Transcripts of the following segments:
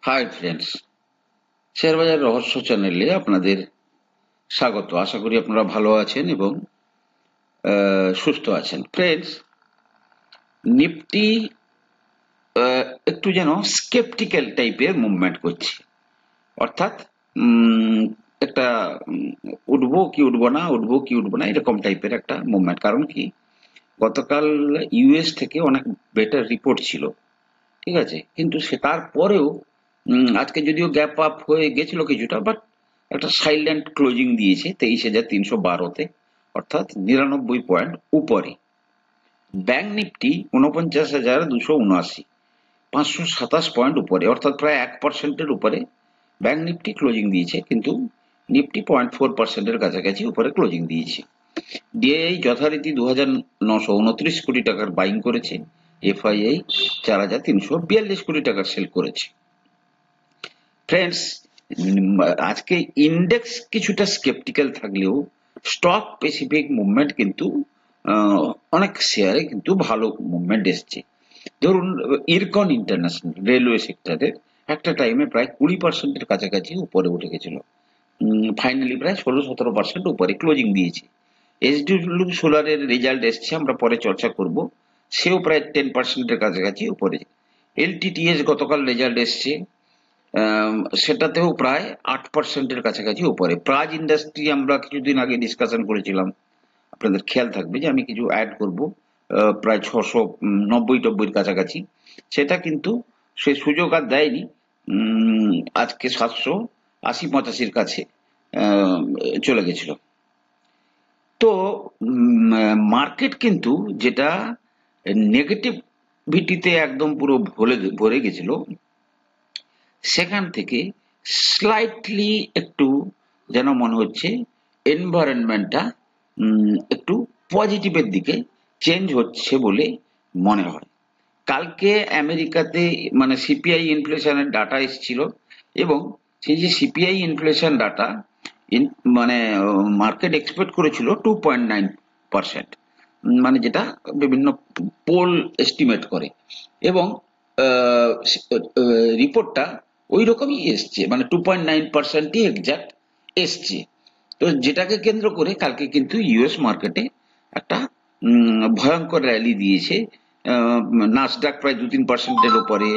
Hi friends, share বাজার রহস্য চ্যানেলে আপনাদের স্বাগত। আশা করি আপনারা ভালো আছেন এবং সুস্থ আছেন। ফ্রেন্ডস, নিফটি একটু যেন স্কেপটিক্যাল টাইপের মুভমেন্ট করছে, অর্থাৎ একটা উঠবো কি উঠবো না, উঠবো কি উঠবো না, এরকম টাইপের একটা মুভমেন্ট। কারণ কি, গতকাল ইউএস থেকে অনেক বেটার রিপোর্ট ছিল, ঠিক আছে, কিন্তু সে তারপরেও আজকে যদিও গ্যাপ আপ হয়ে গেছিল কিছুটা, বাট একটা সাইলেন্ট ক্লোজিং দিয়েছে 23,312-তে, অর্থাৎ 99 পয়েন্ট উপরে। ব্যাংক নিফটি 49,279, 527 পয়েন্ট উপরে, অর্থাৎ প্রায় 1%-এর উপরে ব্যাংক নিফটি ক্লোজিং দিয়েছে, কিন্তু নিফটি 0.4%-এর কাছাকাছি উপরে ক্লোজিং দিয়েছে। ডিআইআই যথারীতি 2,929 কোটি টাকার বাইং করেছে, এফআইআই 4,342 কোটি টাকার সেল করেছে। ফ্রেন্ডস, আজকে ইন্ডেক্স কিছুটা স্কেপটিক্যাল থাকলেও স্টক স্পেসিফিক মুভমেন্ট কিন্তু অনেক শেয়ারে কিন্তু ভালো মুভমেন্ট এসছে। ধরুন, ইরকন ইন্টারন্যাশনাল রেলওয়ে সেক্টরের একটা টাইমে প্রায় 20%-এর কাছাকাছি উপরে উঠে গেছিল, ফাইনালি প্রায় 16-17% উপরে ক্লোজিং দিয়েছে। এসডিডব্লিউ সোলারের রেজাল্ট এসছে, আমরা পরে চর্চা করব, সেও প্রায় 10%-এর কাছাকাছি উপরে। এলটিটিএস গতকাল রেজাল্ট এসছে, সেটাতেও প্রায় 8%-এর কাছাকাছি উপরে। প্রাজ ইন্ডাস্ট্রি আমরা কিছুদিন আগে ডিসকাশন করেছিলাম, আপনাদের খেয়াল থাকবে যে আমি কিছু অ্যাড করব, প্রায় 690-90-এর কাছাকাছি। সেটা কিন্তু সে সুযোগ আর দেয়নি, আজকে 780-85-এর কাছে চলে গেছিল। তো মার্কেট কিন্তু যেটা নেগেটিভিটিতে একদম পুরো ভরে গেছিল, সেখান থেকে স্লাইটলি একটু যেন মনে হচ্ছে এনভায়রনমেন্টটা একটু পজিটিভের দিকে চেঞ্জ হচ্ছে বলে মনে হয়। কালকে আমেরিকাতে মানে সিপিআই ইনফ্লেশনের ডাটা এসেছিল, এবং সেই যে সিপিআই ইনফ্লেশন ডাটা মানে মার্কেট এক্সপেক্ট করেছিল 2.9%, মানে যেটা বিভিন্ন পোল এস্টিমেট করে, এবং রিপোর্টটা ওই রকমই এসছে, মানে 2.9%-ই এক্সাক্ট এসছে। তো যেটাকে কেন্দ্র করে কালকে কিন্তু ইউএস মার্কেটে একটা ভয়ঙ্কর র্যালি দিয়েছে। নাসডাক প্রায় 2-3%-এর উপরে,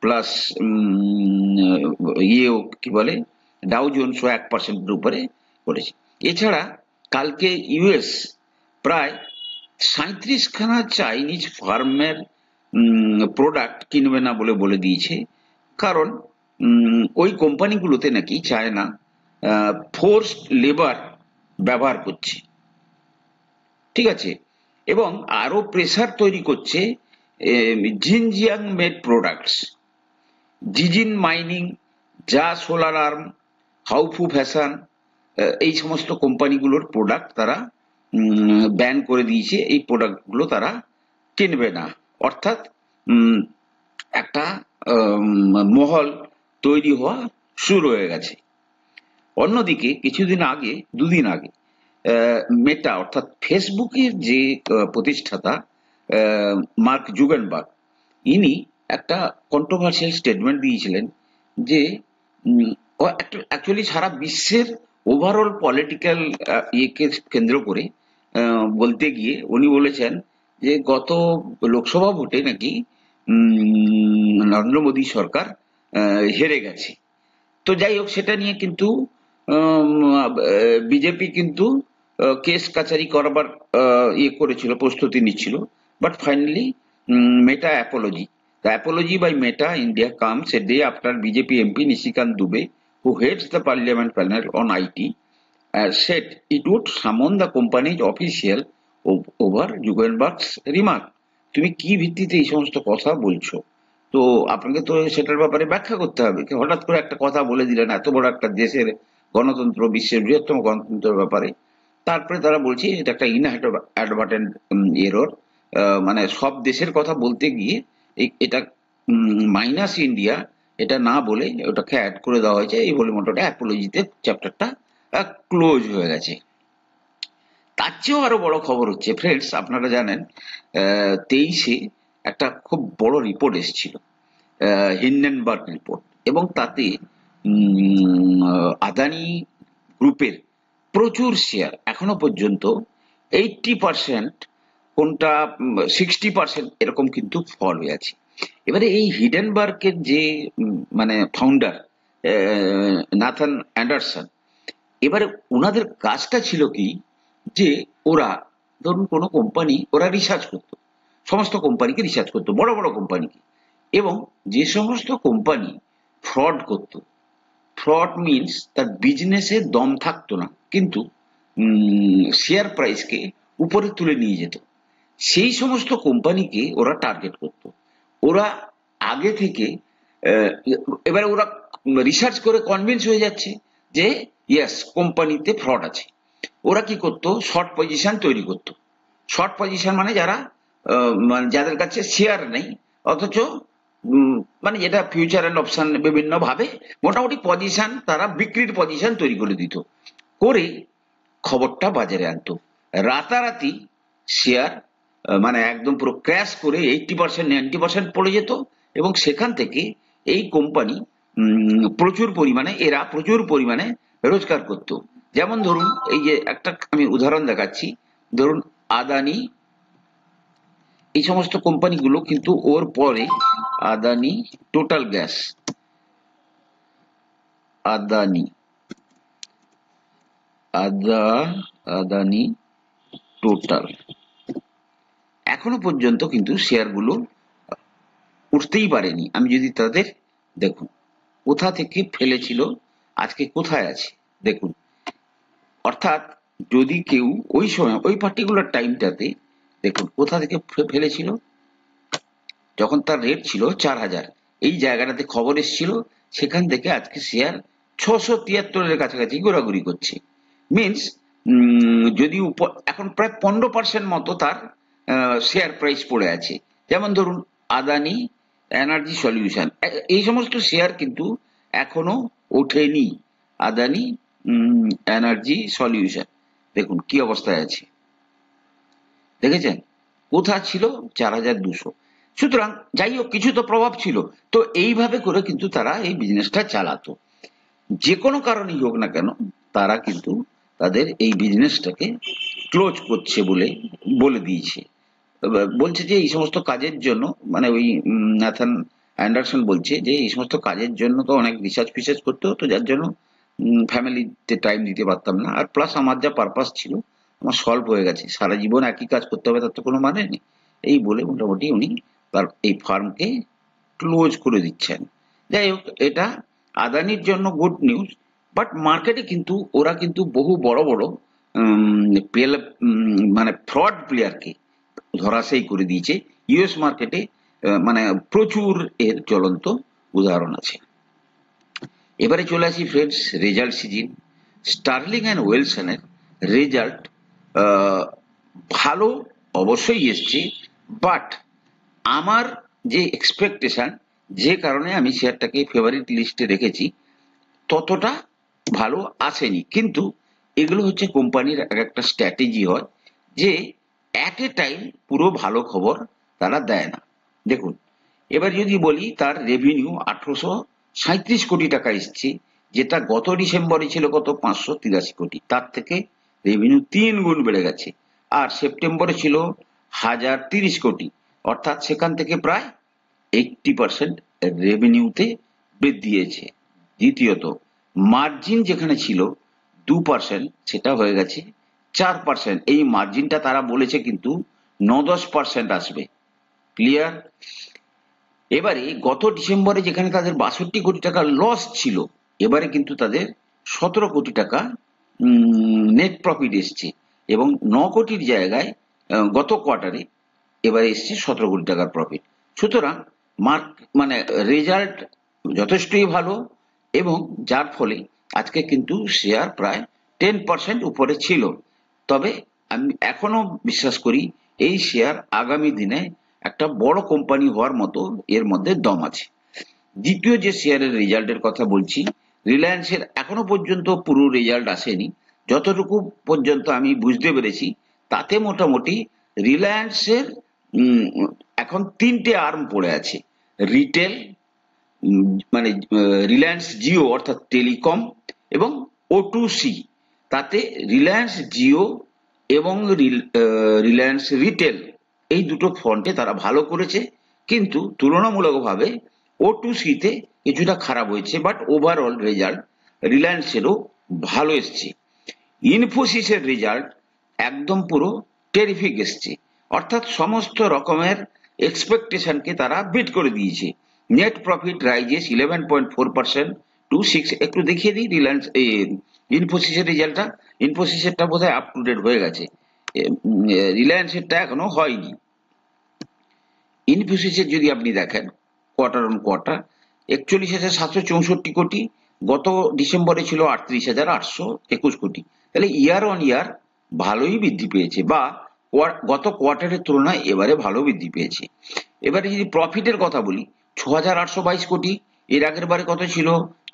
প্লাস ইয়েও কি বলে ডাউ জোন্সও 1%-এর উপরে করেছে। এছাড়া কালকে ইউএস প্রায় 37খানা চাইনিজ ফার্মের প্রোডাক্ট কিনবে না বলে বলে দিয়েছে, কারণ ওই কোম্পানিগুলোতে নাকি চায়না ফোর্সড লেবার ব্যবহার করছে, ঠিক আছে, এবং আরো প্রেসার তৈরি করছে জিনজিয়াং মেড প্রোডাক্টস, জিজিন মাইনিং, যা সোলার আর্ম, হাউফু ফ্যাশন, এই সমস্ত কোম্পানিগুলোর প্রোডাক্ট তারা ব্যান করে দিয়েছে। এই প্রোডাক্টগুলো তারা কিনবে না, অর্থাৎ একটা মহল তৈরি হওয়া শুরু হয়ে গেছে। অন্যদিকে দুদিন আগে মেটা অর্থাৎ ফেসবুকের যে প্রতিষ্ঠাতা মার্ক জুগারবার্গ, ইনি একটা কন্ট্রোভার্সিয়াল স্টেটমেন্ট দিয়েছিলেন যে অ্যাকচুয়ালি সারা বিশ্বের ওভারঅল পলিটিক্যাল ইয়েকে কেন্দ্র করে বলতে গিয়ে উনি বলেছেন যে গত লোকসভা ভোটে নাকি নরেন্দ্র মোদী সরকার হেরে গেছে। তো যাই হোক, সেটা নিয়ে কিন্তু বিজেপি কিন্তু কেস কাচারি করবার ইয়ে করেছিল, প্রস্তুতি নিচ্ছিল, but finally meta Apology, the apology by Meta India comes a day after BJP MP Nishikant Dubey, who heads the parliament panel on IT, said it would summon the company's official over Zuckerberg's remark. তুমি কি ভিত্তিতে এই সমস্ত কথা বলছো? তো আপনাকে তো সেটার ব্যাপারে ব্যাখ্যা করতে হবে। হঠাৎ করে একটা কথা বলে দিলেন এত বড় একটা দেশের গণতন্ত্র, বিশ্বের বৃহত্তম গণতন্ত্রের ব্যাপারে। তারপরে তারা বলছে এটা একটা ইনঅ্যাডভার্টেন্ট এরর, মানে সব দেশের কথা বলতে গিয়ে এটা মাইনাস ইন্ডিয়া এটা না বলে ওটাকে অ্যাড করে দেওয়া হয়েছে, এই বলে মোটামুটি অ্যাপোলজিতে চ্যাপ্টারটা ক্লোজ হয়ে গেছে। তার চেয়েও আরো বড় খবর হচ্ছে ফ্রেন্ডস, আপনারা জানেন 23-এ একটা খুব বড় রিপোর্ট এসেছিল, হিন্ডেনবার্গ রিপোর্ট। এবং তাতে আদানি গ্রুপের প্রচুর শেয়ার এখনো পর্যন্ত 80%, কোনটা 60% এরকম কিন্তু ফল হয়ে আছে। এবারে এই হিডেনবার্গের যে মানে ফাউন্ডার নাথান অ্যান্ডারসন, এবারে ওনাদের কাজটা ছিল কি, যে ওরা ধরুন কোনো কোম্পানি ওরা রিসার্চ করতো, সমস্ত কোম্পানিকে রিসার্চ করতো, বড় বড় কোম্পানিকে, এবং যে সমস্ত কোম্পানি ফ্রড করতো, ফ্রড মিনস তার বিজনেসে দম থাকতো না কিন্তু শেয়ার প্রাইসকে উপরে তুলে নিয়ে যেত, সেই সমস্ত কোম্পানিকে ওরা টার্গেট করত। ওরা আগে থেকে আহ, এবারে ওরা রিসার্চ করে কনভিন্স হয়ে যাচ্ছে যে ইয়েস কোম্পানিতে ফ্রড আছে। ওরা কি করতো, শর্ট পজিশন তৈরি করতো। শর্ট পজিশন মানে যারা মানে যাদের কাছে শেয়ার নেই, অথচ মানে যেটা ফিউচার এন্ড অপশন বিভিন্ন ভাবে মোটামুটি পজিশন, তারা বিক্রির পজিশন তৈরি করে দিত, করে খবরটা বাজারে আনতো। রাতারাতি শেয়ার মানে একদম পুরো ক্র্যাশ করে 80% 90% পড়ে যেত, এবং সেখান থেকে এই কোম্পানি এরা প্রচুর পরিমাণে রোজগার করত। যেমন ধরুন এই যে একটা আমি উদাহরণ দেখাচ্ছি, ধরুন আদানি, এই সমস্ত কোম্পানিগুলো কিন্তু ওর পরে Adani total gas, Adani Adani total, এখনো পর্যন্ত কিন্তু শেয়ারগুলো উঠতেই পারেনি। আমি যদি তাদের দেখুন কোথা থেকে ফেলেছিল, আজকে কোথায় আছে দেখুন। অর্থাৎ যদি কেউ ওই সময় ওই পার্টিকুলার টাইমটাতে দেখুন কোথা থেকে ফেলেছিল, যখন তার রেট ছিল 4,000, এই জায়গাটাতে খবর এসেছিল, সেখান থেকে আজকে শেয়ার 673-এর কাছাকাছি ঘোরাঘুরি করছে। মিনস যদি এখন প্রায় 15% মতো তার শেয়ার প্রাইস পড়ে আছে। যেমন ধরুন আদানি এনার্জি সলিউশন, এই সমস্ত শেয়ার কিন্তু এখনো ওঠেনি। আদানি এনার্জি সলিউশন দেখুন কি অবস্থায় আছে, দেখেছেন কোথা ছিল, 4,200। সুতরাং যাই হোক, কিছু তো প্রভাব ছিল। তো এইভাবে করে কিন্তু তারা এই বিজনেসটা চালাতো। যে কোনো কারণেই হোক না কেন, তারা কিন্তু তাদের এই বিজনেসটাকে ক্লোজ করছে বলে বলে দিয়েছে। বলছে যে এই সমস্ত কাজের জন্য, মানে ওই ন্যাথান অ্যান্ডারসন বলছে যে এই সমস্ত কাজের জন্য তো অনেক রিসার্চ ফিসার্চ করতে হতো, যার জন্য ফ্যামিলিতে টাইম দিতে পারতাম না। আর প্লাস আমার যা পারপাস ছিল আমার সলভ হয়ে গেছে, সারা জীবন একই কাজ করতে হবে তার তো কোনো মানে নেই। এই বলে মোটামুটি উনি তার এই ফার্মকে ক্লোজ করে দিচ্ছেন। যাই হোক, এটা আদানির জন্য গুড নিউজ, বাট মার্কেটে কিন্তু ওরা কিন্তু বহু বড় বড় মানে ফ্রড প্লেয়ারকে ধরাশায়ী করে দিয়েছে। ইউএস মার্কেটে মানে প্রচুর এর জ্বলন্ত উদাহরণ আছে। এবারে চলে আসি friends result season. Sterling and ওয়েলসনের রেজাল্ট ভালো অবশ্যই এসছে, বাট আমার যে এক্সপেকটেশন, যে কারণে আমি শেয়ারটাকে ফেভারিট লিস্টে রেখেছি, ততটা ভালো আসেনি। কিন্তু এগুলো হচ্ছে কোম্পানির এক একটা স্ট্র্যাটেজি হয়, যে অ্যাট এ টাইম পুরো ভালো খবর তারা দেয় না। দেখুন এবার যদি বলি, তার রেভিনিউ 1837 কোটি টাকা এসছে, যেটা গত ডিসেম্বরে ছিল কত, 583 কোটি, তার থেকে রেভিনিউ 3 গুণ বেড়ে গেছে। আর সেপ্টেম্বরে ছিল 1,030 কোটি, অর্থাৎ সেখান থেকে প্রায় 80% রেভিনিউতে বৃদ্ধি হয়েছে। দ্বিতীয়ত, মার্জিন যেখানে ছিল 2%, সেটা হয়ে গেছে 4%। এই মার্জিনটা তারা বলেছে কিন্তু 9-10% আসবে। ক্লিয়ার? এবারে গত ডিসেম্বরে যেখানে তাদের 62 কোটি টাকা লস ছিল, এবারে কিন্তু তাদের 17 কোটি টাকা নেট প্রফিট এসছে, এবং 9 কোটির জায়গায় গত কোয়ার্টারে এবারে এসছে 17 কোটি টাকার প্রফিট। সুতরাং মানে রেজাল্ট যথেষ্টই ভালো, এবং যার ফলে আজকে কিন্তু শেয়ার প্রায় 10% উপরে ছিল। তবে আমি এখনো বিশ্বাস করি এই শেয়ার আগামী দিনে একটা বড় কোম্পানি হওয়ার মতো এর মধ্যে দম আছে। দ্বিতীয় যে শেয়ারের রেজাল্টের কথা বলছি, রিলায়েন্সের এখনো পর্যন্ত পুরো রেজাল্ট আসেনি। যতটুকু পর্যন্ত আমি বুঝতে পেরেছি, তাতে মোটামুটি রিলায়েন্সের এখন 3টে আর্ম পড়ে আছে, রিটেল, মানে রিলায়েন্স জিও অর্থাৎ টেলিকম এবং O2C, তাতে রিলায়েন্স জিও এবং রিলায়েন্স রিটেল এই দুটো ফ্রন্টে তারা ভালো করেছে, কিন্তু তুলনামূলকভাবে O2C তে কিছুটা খারাপ হয়েছে, বাট ওভারঅল রেজাল্ট রিলায়েন্সেরও ভালো এসছে। ইনফোসিসের রেজাল্ট একদম পুরো টেরিফিক এসছে, অর্থাৎ সমস্ত রকমের এক্সপেকটেশনকে তারা বিট করে দিয়েছে। Net profit rises 11.4% to 6। একটু দেখিয়ে দিই রিলায়েন্স ইনফোসিসের রেজাল্টটা। ইনফোসিসেরটা বোধহয় আপ টু ডেট হয়ে গেছে, রিলায়েন্সেরটা এখনো হয়নি। ইনফোসিসের যদি আপনি দেখেন কোয়ার্টার অন কোয়ার্টার 41,764 কোটি, গত ডিসেম্বরে ছিল 38,821 কোটি, তাহলে ইয়ার অন ইয়ার ভালোই বৃদ্ধি পেয়েছে, বা গত কোয়ার্টারের তুলনায় এবারে ভালো বৃদ্ধি পেয়েছে। এবারে যদি প্রফিটের কথা বলি, 6,822 কোটি, এর আগের বারে কত ছিল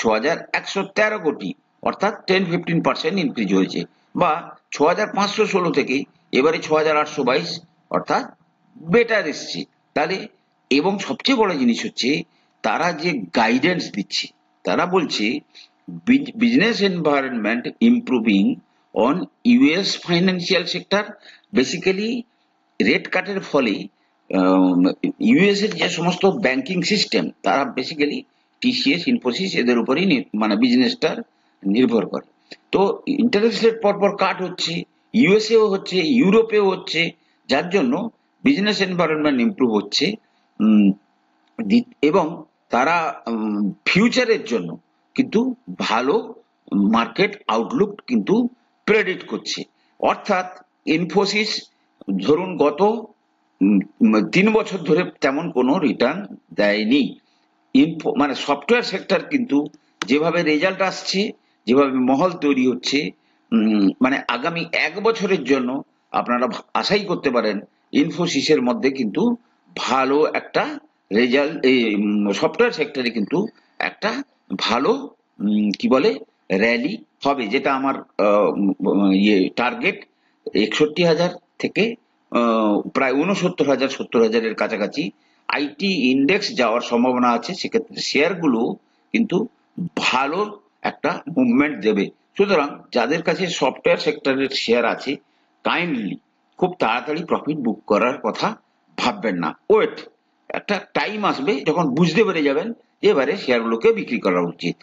6,113 কোটি, অর্থাৎ 10-15% ইনক্রিজ হয়েছে, বা 6,516 থেকে এবারে 6,822, অর্থাৎ বেটার এসছে। তাহলে এবং সবচেয়ে বড় জিনিস হচ্ছে তারা যে গাইডেন্স দিচ্ছে, তারা বলছে business environment improving on US financial sector. Basically rate কাটের ফলে ইউএস এর যে সমস্ত ব্যাংকিং সিস্টেম, তারা বেসিক্যালি টিসিএস, ইনফোসিস এদের উপরেই মানে বিজনেসটার নির্ভর করে। তো ইন্টারেস্ট রেট পরপর কাট হচ্ছে, ইউএসএও হচ্ছে, ইউরোপেও হচ্ছে, যার জন্য বিজনেস এনভায়রনমেন্ট ইমপ্রুভ হচ্ছে, এবং তারা ফিউচারের জন্য কিন্তু ভালো মার্কেট আউটলুক কিন্তু প্রেডিক্ট করছে। অর্থাৎ ইনফোসিস ধরুন গত 3 বছর ধরে তেমন কোনো রিটার্ন দেয়নি। মানে সফটওয়্যার সেক্টর কিন্তু যেভাবে রেজাল্ট আসছে, যেভাবে মহল তৈরি হচ্ছে, মানে আগামী 1 বছরের জন্য আপনারা আশাই করতে পারেন ইনফোসিসের মধ্যে কিন্তু ভালো একটা রেজাল্ট, সফটওয়্যার সেক্টরে কিন্তু একটা ভালো কি বলে র্যালি হবে, যেটা আমার টার্গেট 61,000 থেকে প্রায় 69,000, 70,000-এর কাছাকাছি আইটি ইন্ডেক্স যাওয়ার সম্ভাবনা আছে। সেক্ষেত্রে শেয়ারগুলো কিন্তু ভালো একটা মুভমেন্ট দেবে। সুতরাং যাদের কাছে সফটওয়্যার সেক্টরের শেয়ার আছে, কাইন্ডলি খুব তাড়াতাড়ি প্রফিট বুক করার কথা ভাববেন না, ওয়েট, একটা টাইম আসবে যখন বুঝতে পেরে যাবেন যে এবারে শেয়ারগুলোকে বিক্রি করা উচিত।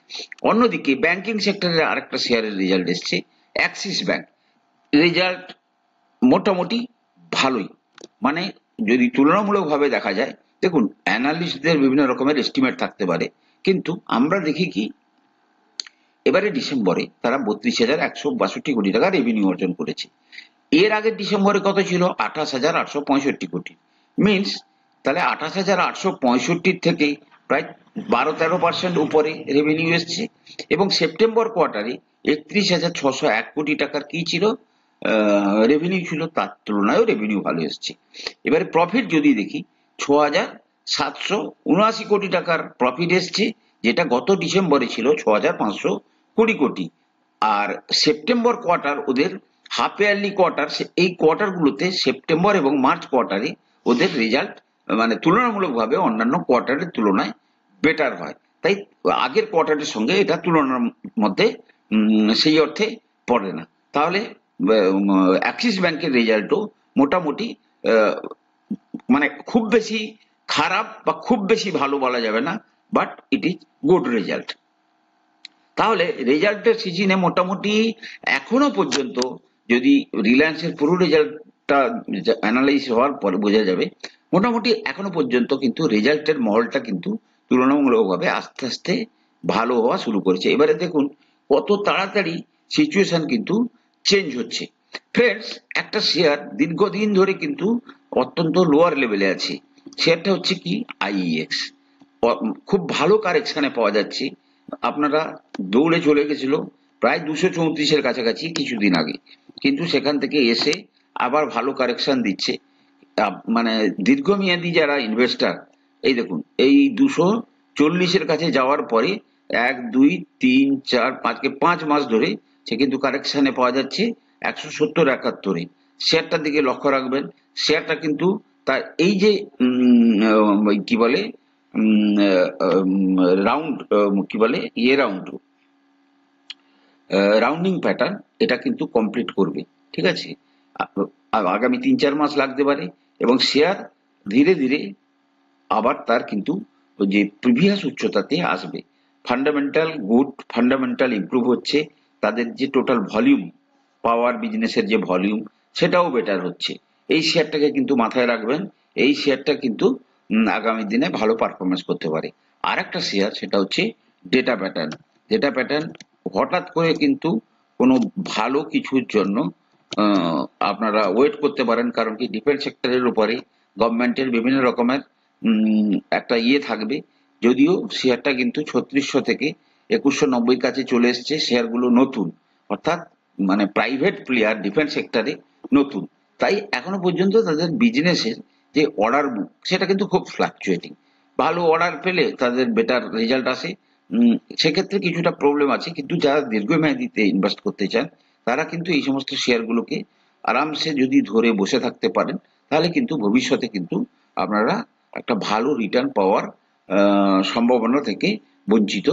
অন্যদিকে ব্যাংকিং সেক্টরের আরেকটা শেয়ারের রেজাল্ট এসছে, অ্যাক্সিস ব্যাংক। রেজাল্ট মোটামুটি ভালোই, মানে যদি তুলনামূলকভাবে দেখা যায়, দেখুন অ্যানালিস্টদের বিভিন্ন রকমের এস্টিমেট থাকতে পারে, কিন্তু আমরা দেখি কি এবারে ডিসেম্বরে তারা 32,162 কোটি টাকা রেভিনিউ অর্জন করেছে। এর আগের ডিসেম্বরে কত ছিল 28,865 কোটি, মিনস তাহলে 28,865 থেকে প্রায় 12-13% উপরে রেভিনিউ এসছে। এবং সেপ্টেম্বর কোয়ার্টারে 31,601 কোটি টাকার কি ছিল রেভিনিউ ছিল, তার তুলনায়ও রেভিনিউ ভালো এসছে। এবারে প্রফিট যদি দেখি 6,779 কোটি টাকার প্রফিট এসছে, যেটা গত ডিসেম্বরে ছিল 6,520 কোটি। আর সেপ্টেম্বর কোয়ার্টার ওদের হাফ ইয়ারলি কোয়ার্টার, এই কোয়ার্টারগুলোতে সেপ্টেম্বর এবং মার্চ কোয়ার্টারে ওদের রেজাল্ট মানে তুলনামূলকভাবে অন্যান্য কোয়ার্টারের তুলনায় বেটার হয়, তাই আগের কোয়ার্টারের সঙ্গে এটা তুলনার মধ্যে সেই অর্থে পড়ে না। তাহলে অ্যাক্সিস ব্যাংকের রেজাল্টও মোটামুটি মানে খুব বেশি খারাপ বা খুব বেশি ভালো বলা যাবে না, but it is good result. তাহলে রেজাল্টের সিজনে মোটামুটি এখনো পর্যন্ত যদি রিলায়েন্সের পুরো রেজাল্টটা অ্যানালাইজ হওয়ার পরে বোঝা যাবে, মোটামুটি এখনো পর্যন্ত কিন্তু রেজাল্টের মহলটা কিন্তু তুলনামূলকভাবে আস্তে আস্তে ভালো হওয়া শুরু করেছে। এবারে দেখুন কত তাড়াতাড়ি সিচুয়েশন কিন্তু চেঞ্জ হচ্ছে। ফ্রেন্ডস, একটা শেয়ার দীর্ঘদিন ধরে কিন্তু অত্যন্ত লোয়ার লেভেলে আছে, শেয়ারটা হচ্ছে কি আইইএক্স। খুব ভালো কারেকশনে পাওয়া যাচ্ছে, আপনারা দৌড়ে চলে গেছিল প্রায় 234-এর কাছাকাছি কিছুদিন আগে, কিন্তু সেখান থেকে এসে আবার ভালো কারেকশন দিচ্ছে। মানে দীর্ঘমেয়াদী যারা ইনভেস্টার, এই দেখুন এই 240-এর কাছে যাওয়ার পরে 1, 2, 3, 4, 5 মাস ধরে সে কিন্তু কারেকশনে পাওয়া যাচ্ছে 170-71-এ। শেয়ারটার দিকে লক্ষ্য রাখবেন, শেয়ারটা কিন্তু তার এই যে কি বলে রাউন্ড কি বলে রাউন্ডিং প্যাটার্ন, এটা কিন্তু কমপ্লিট করবে। ঠিক আছে, আগামী 3-4 মাস লাগতে পারে, এবং শেয়ার ধীরে ধীরে আবার তার কিন্তু ওই যে প্রিভিয়াস উচ্চতাতে আসবে। ফান্ডামেন্টাল গুড, ফান্ডামেন্টাল ইমপ্রুভ হচ্ছে, তাদের যে টোটাল ভলিউম, পাওয়ার বিজনেসের যে ভলিউম, সেটাও বেটার হচ্ছে। এই শেয়ারটাকে কিন্তু মাথায় রাখবেন, এই শেয়ারটা কিন্তু আগামী দিনে ভালো পারফরমেন্স করতে পারে। আর একটা শেয়ার, সেটা হচ্ছে ডেটা প্যাটার্ন। ডেটা প্যাটার্ন হঠাৎ করে কিন্তু কোনো ভালো কিছুর জন্য আপনারা ওয়েট করতে পারেন, কারণ কি ডিফেন্স সেক্টরের উপরে গভর্নমেন্টের বিভিন্ন রকমের একটা থাকবে। যদিও শেয়ারটা কিন্তু 3600 থেকে 2190 কাছে চলে এসছে, শেয়ারগুলো নতুন, অর্থাৎ মানে প্রাইভেট প্লেয়ার ডিফেন্স সেক্টরে নতুন, তাই এখনো পর্যন্ত তাদের বিজনেসের যে অর্ডার বুক, সেটা কিন্তু খুব ফ্লাকচুয়েটিং। ভালো অর্ডার পেলে তাদের বেটার রেজাল্ট আসে, সেক্ষেত্রে কিছুটা প্রবলেম আছে, কিন্তু যারা দীর্ঘমেয়াদীতে ইনভেস্ট করতে চান, তারা কিন্তু এই সমস্ত শেয়ারগুলোকে আরামসে যদি ধরে বসে থাকতে পারেন, তাহলে কিন্তু ভবিষ্যতে কিন্তু আপনারা একটা ভালো রিটার্ন পাওয়ার সম্ভাবনা থেকে বঞ্চিত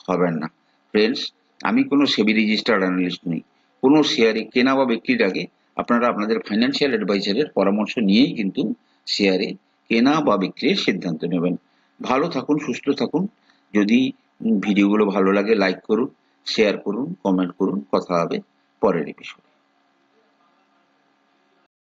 হবেন না। ফ্রেন্ডস, আমি কোনো সেবি রেজিস্টার্ড অ্যানালিস্ট নই। কোনো শেয়ারে কেনা বা বিক্রির আগে আপনারা আপনাদের ফাইন্যান্সিয়াল অ্যাডভাইজারের পরামর্শ নিয়েই কিন্তু শেয়ারে কেনা বা বিক্রির সিদ্ধান্ত নেবেন। ভালো থাকুন, সুস্থ থাকুন। যদি ভিডিওগুলো ভালো লাগে, লাইক করুন, শেয়ার করুন, কমেন্ট করুন। কথা হবে পরের এপিসোডে।